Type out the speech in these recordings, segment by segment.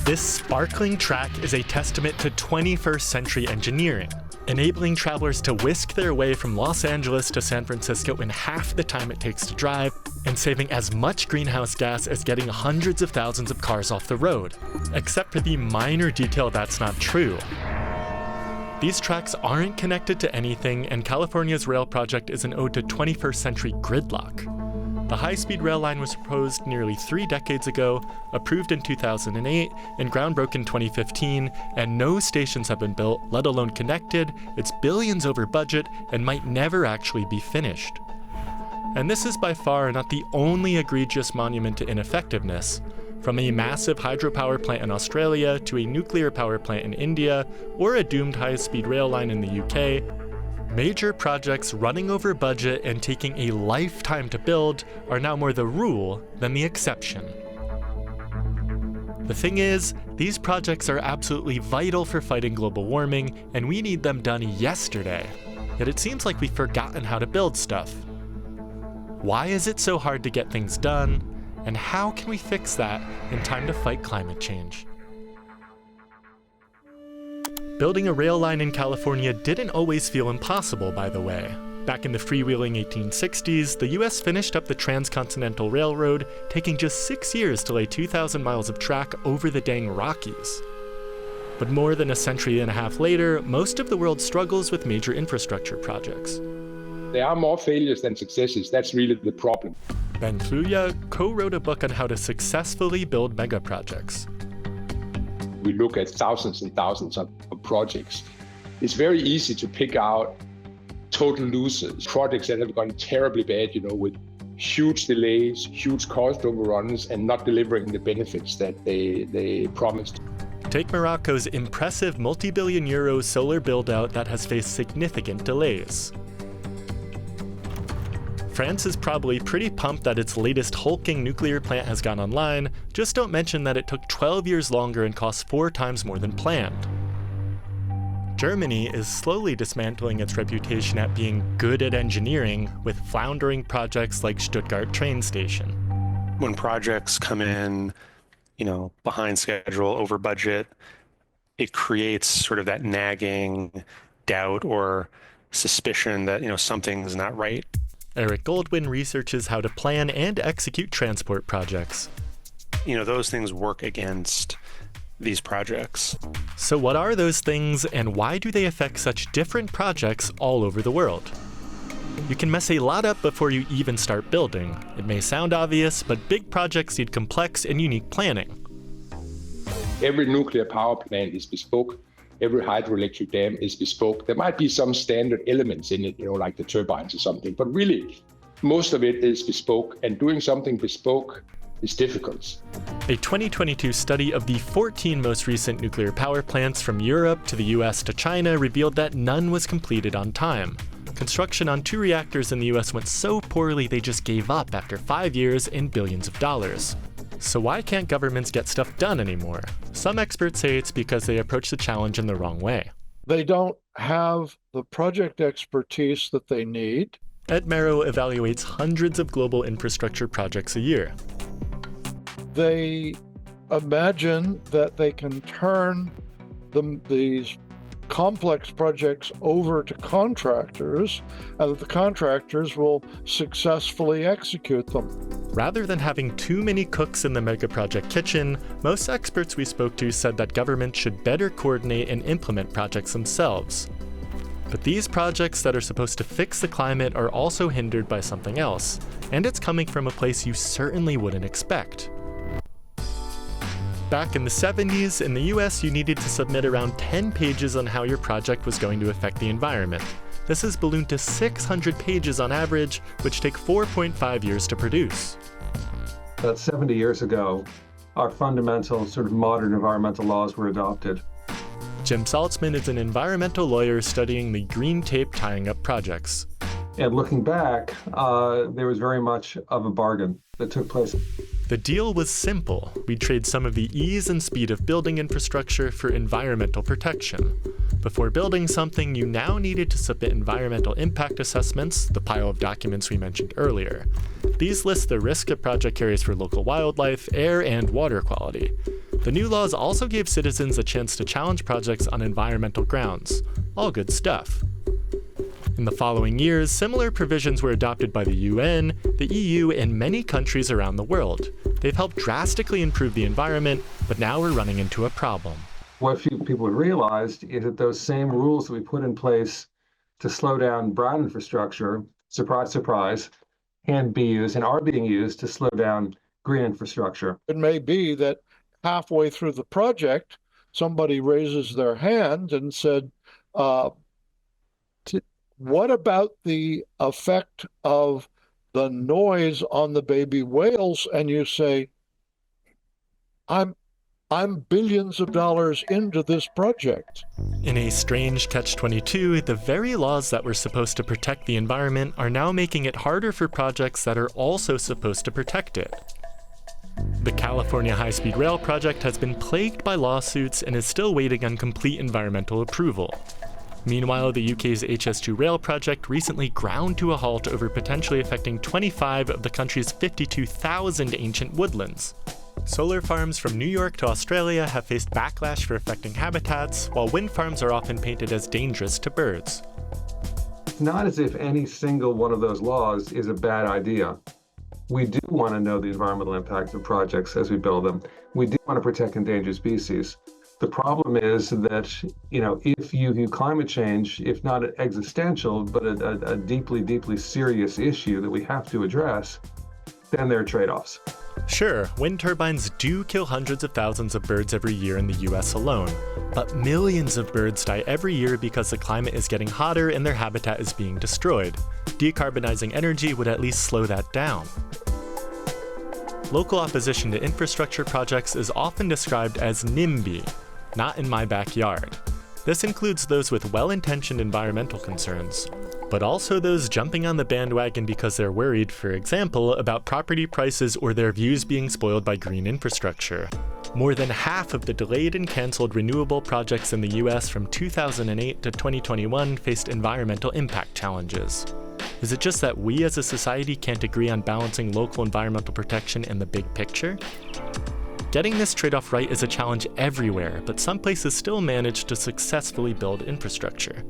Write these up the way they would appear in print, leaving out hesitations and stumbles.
This sparkling track is a testament to 21st century engineering, enabling travelers to whisk their way from Los Angeles to San Francisco in half the time it takes to drive, and saving as much greenhouse gas as getting hundreds of thousands of cars off the road. Except for the minor detail that's not true. These tracks aren't connected to anything, and California's rail project is an ode to 21st century gridlock. The high-speed rail line was proposed nearly 3 decades ago, approved in 2008, and groundbroken in 2015, and no stations have been built, let alone connected. It's billions over budget and might never actually be finished. And this is by far not the only egregious monument to ineffectiveness. From a massive hydropower plant in Australia to a nuclear power plant in India, or a doomed high-speed rail line in the UK, major projects running over budget and taking a lifetime to build are now more the rule than the exception. The thing is, these projects are absolutely vital for fighting global warming, and we need them done yesterday. Yet it seems like we've forgotten how to build stuff. Why is it so hard to get things done? And how can we fix that in time to fight climate change? Building a rail line in California didn't always feel impossible, by the way. Back in the freewheeling 1860s, the US finished up the Transcontinental Railroad, taking just 6 years to lay 2,000 miles of track over the dang Rockies. But more than a century and a half later, most of the world struggles with major infrastructure projects. There are more failures than successes. That's really the problem. Ben Kluya co-wrote a book on how to successfully build megaprojects. We look at thousands and thousands of projects. It's very easy to pick out total losers, projects that have gone terribly bad, with huge delays, huge cost overruns, and not delivering the benefits that they promised. Take Morocco's impressive multi-billion euro solar build-out that has faced significant delays. France is probably pretty pumped that its latest hulking nuclear plant has gone online, just don't mention that it took 12 years longer and cost 4 times more than planned. Germany is slowly dismantling its reputation at being good at engineering with floundering projects like Stuttgart train station. When projects come in, behind schedule, over budget, it creates sort of that nagging doubt or suspicion that, something's not right. Eric Goldwyn researches how to plan and execute transport projects. Those things work against these projects. So what are those things, and why do they affect such different projects all over the world? You can mess a lot up before you even start building. It may sound obvious, but big projects need complex and unique planning. Every nuclear power plant is bespoke. Every hydroelectric dam is bespoke. There might be some standard elements in it, like the turbines or something, but really, most of it is bespoke, and doing something bespoke is difficult. A 2022 study of the 14 most recent nuclear power plants from Europe to the US to China revealed that none was completed on time. Construction on 2 reactors in the US went so poorly they just gave up after 5 years and billions of dollars. So why can't governments get stuff done anymore? Some experts say it's because they approach the challenge in the wrong way. They don't have the project expertise that they need. Ed Merrow evaluates hundreds of global infrastructure projects a year. They imagine that they can turn these complex projects over to contractors, and that the contractors will successfully execute them. Rather than having too many cooks in the megaproject kitchen, most experts we spoke to said that governments should better coordinate and implement projects themselves. But these projects that are supposed to fix the climate are also hindered by something else, and it's coming from a place you certainly wouldn't expect. Back in the 70s, in the US, you needed to submit around 10 pages on how your project was going to affect the environment. This has ballooned to 600 pages on average, which take 4.5 years to produce. About 70 years ago, our fundamental sort of modern environmental laws were adopted. Jim Saltzman is an environmental lawyer studying the green tape tying up projects. And looking back, there was very much of a bargain that took place. The deal was simple. We'd trade some of the ease and speed of building infrastructure for environmental protection. Before building something, you now needed to submit environmental impact assessments, the pile of documents we mentioned earlier. These list the risk a project carries for local wildlife, air, and water quality. The new laws also gave citizens a chance to challenge projects on environmental grounds. All good stuff. In the following years, similar provisions were adopted by the UN, the EU, and many countries around the world. They've helped drastically improve the environment, but now we're running into a problem. What few people have realized is that those same rules that we put in place to slow down brown infrastructure, surprise, surprise, can be used and are being used to slow down green infrastructure. It may be that halfway through the project, somebody raises their hand and said, what about the effect of the noise on the baby whales? And you say, I'm billions of dollars into this project. In a strange catch-22, the very laws that were supposed to protect the environment are now making it harder for projects that are also supposed to protect it. The California high-speed rail project has been plagued by lawsuits and is still waiting on complete environmental approval. Meanwhile, the UK's HS2 rail project recently ground to a halt over potentially affecting 25 of the country's 52,000 ancient woodlands. Solar farms from New York to Australia have faced backlash for affecting habitats, while wind farms are often painted as dangerous to birds. It's not as if any single one of those laws is a bad idea. We do want to know the environmental impact of projects as we build them. We do want to protect endangered species. The problem is that, if you view climate change, if not an existential, but a deeply, deeply serious issue that we have to address, then there are trade-offs. Sure, wind turbines do kill hundreds of thousands of birds every year in the US alone, but millions of birds die every year because the climate is getting hotter and their habitat is being destroyed. Decarbonizing energy would at least slow that down. Local opposition to infrastructure projects is often described as NIMBY, not in my backyard. This includes those with well-intentioned environmental concerns, but also those jumping on the bandwagon because they're worried, for example, about property prices or their views being spoiled by green infrastructure. More than half of the delayed and canceled renewable projects in the US from 2008 to 2021 faced environmental impact challenges. Is it just that we as a society can't agree on balancing local environmental protection and the big picture? Getting this trade-off right is a challenge everywhere, but some places still manage to successfully build infrastructure.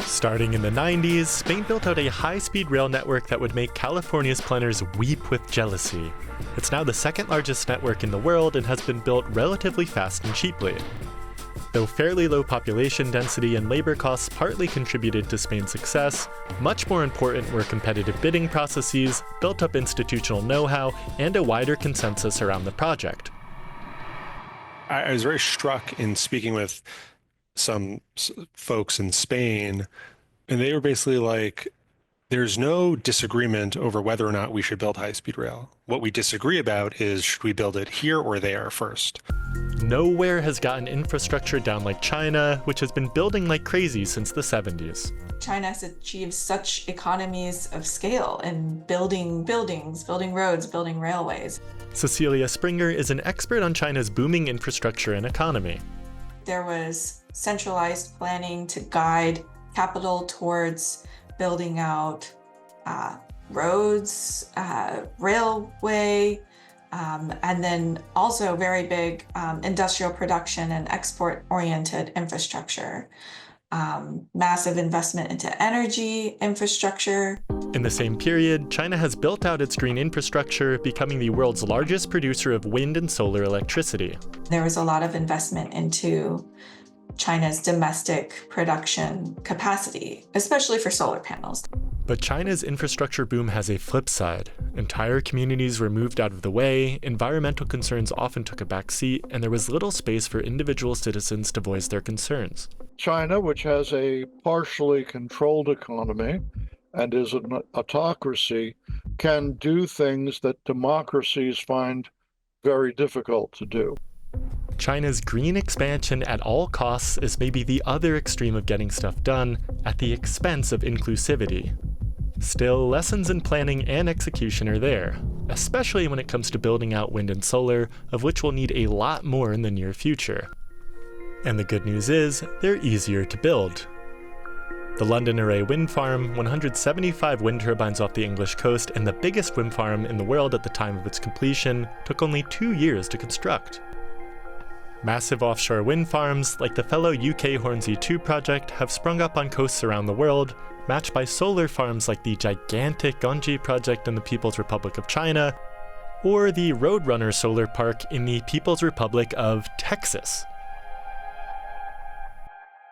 Starting in the 90s, Spain built out a high-speed rail network that would make California's planners weep with jealousy. It's now the second largest network in the world and has been built relatively fast and cheaply. Though fairly low population density and labor costs partly contributed to Spain's success, much more important were competitive bidding processes, built-up institutional know-how, and a wider consensus around the project. I was very struck in speaking with some folks in Spain, and they were basically like, there's no disagreement over whether or not we should build high-speed rail. What we disagree about is, should we build it here or there first? Nowhere has gotten infrastructure down like China, which has been building like crazy since the 70s. China has achieved such economies of scale in building buildings, building roads, building railways. Cecilia Springer is an expert on China's booming infrastructure and economy. There was centralized planning to guide capital towards building out roads, railway, and then also very big industrial production and export-oriented infrastructure. Massive investment into energy infrastructure. In the same period, China has built out its green infrastructure, becoming the world's largest producer of wind and solar electricity. There was a lot of investment into China's domestic production capacity, especially for solar panels. But China's infrastructure boom has a flip side. Entire communities were moved out of the way, environmental concerns often took a back seat, and there was little space for individual citizens to voice their concerns. China, which has a partially controlled economy and is an autocracy, can do things that democracies find very difficult to do. China's green expansion at all costs is maybe the other extreme of getting stuff done at the expense of inclusivity. Still, lessons in planning and execution are there, especially when it comes to building out wind and solar, of which we'll need a lot more in the near future. And the good news is, they're easier to build. The London Array Wind Farm, 175 wind turbines off the English coast and the biggest wind farm in the world at the time of its completion, took only 2 years to construct. Massive offshore wind farms, like the fellow UK Hornsea 2 project, have sprung up on coasts around the world, matched by solar farms like the gigantic Gyeonggi project in the People's Republic of China, or the Roadrunner Solar Park in the People's Republic of Texas.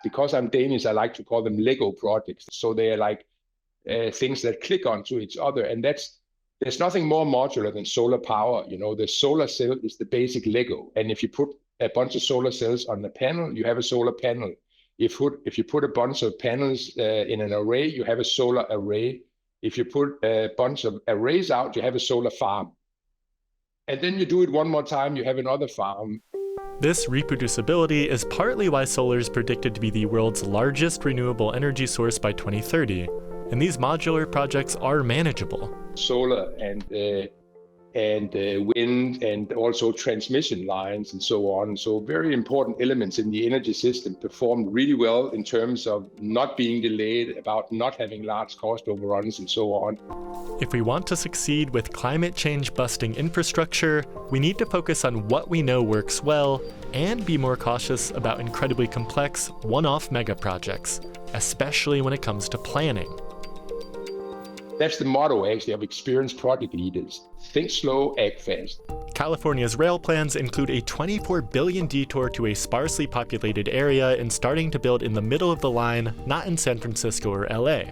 Because I'm Danish, I like to call them Lego projects. So they are like things that click onto each other. And there's nothing more modular than solar power. You know, the solar cell is the basic Lego. And if you put a bunch of solar cells on the panel, you have a solar panel. If you put a bunch of panels in an array, you have a solar array. If you put a bunch of arrays out, you have a solar farm. And then you do it one more time, you have another farm. This reproducibility is partly why solar is predicted to be the world's largest renewable energy source by 2030, and these modular projects are manageable. Solar and wind and also transmission lines and so on. So very important elements in the energy system performed really well in terms of not being delayed, about not having large cost overruns and so on. If we want to succeed with climate change busting infrastructure, we need to focus on what we know works well and be more cautious about incredibly complex one-off mega projects, especially when it comes to planning. That's the motto, actually, of experienced project leaders. Think slow, act fast. California's rail plans include a $24 billion detour to a sparsely populated area and starting to build in the middle of the line, not in San Francisco or LA.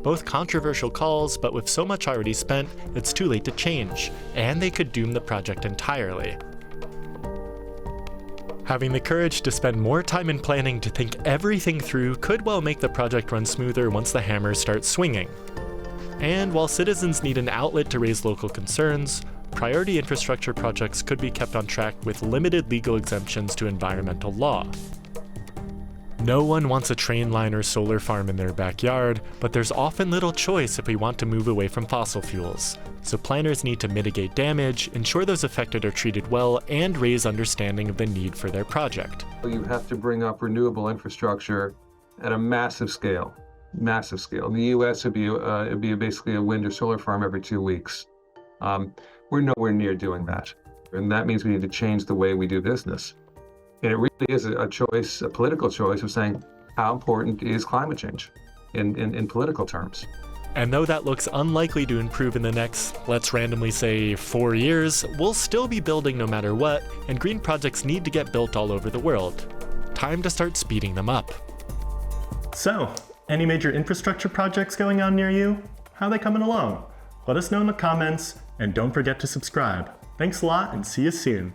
Both controversial calls, but with so much already spent, it's too late to change, and they could doom the project entirely. Having the courage to spend more time in planning to think everything through could well make the project run smoother once the hammers start swinging. And while citizens need an outlet to raise local concerns, priority infrastructure projects could be kept on track with limited legal exemptions to environmental law. No one wants a train line or solar farm in their backyard, but there's often little choice if we want to move away from fossil fuels. So planners need to mitigate damage, ensure those affected are treated well, and raise understanding of the need for their project. You have to bring up renewable infrastructure at a massive scale. Massive scale. In the U.S., it'd be basically a wind or solar farm every 2 weeks. We're nowhere near doing that, and that means we need to change the way we do business. And it really is a choice, a political choice of saying how important is climate change in political terms. And though that looks unlikely to improve in the next, let's randomly say, 4 years, we'll still be building no matter what, and green projects need to get built all over the world. Time to start speeding them up. So, any major infrastructure projects going on near you? How are they coming along? Let us know in the comments, and don't forget to subscribe. Thanks a lot, and see you soon.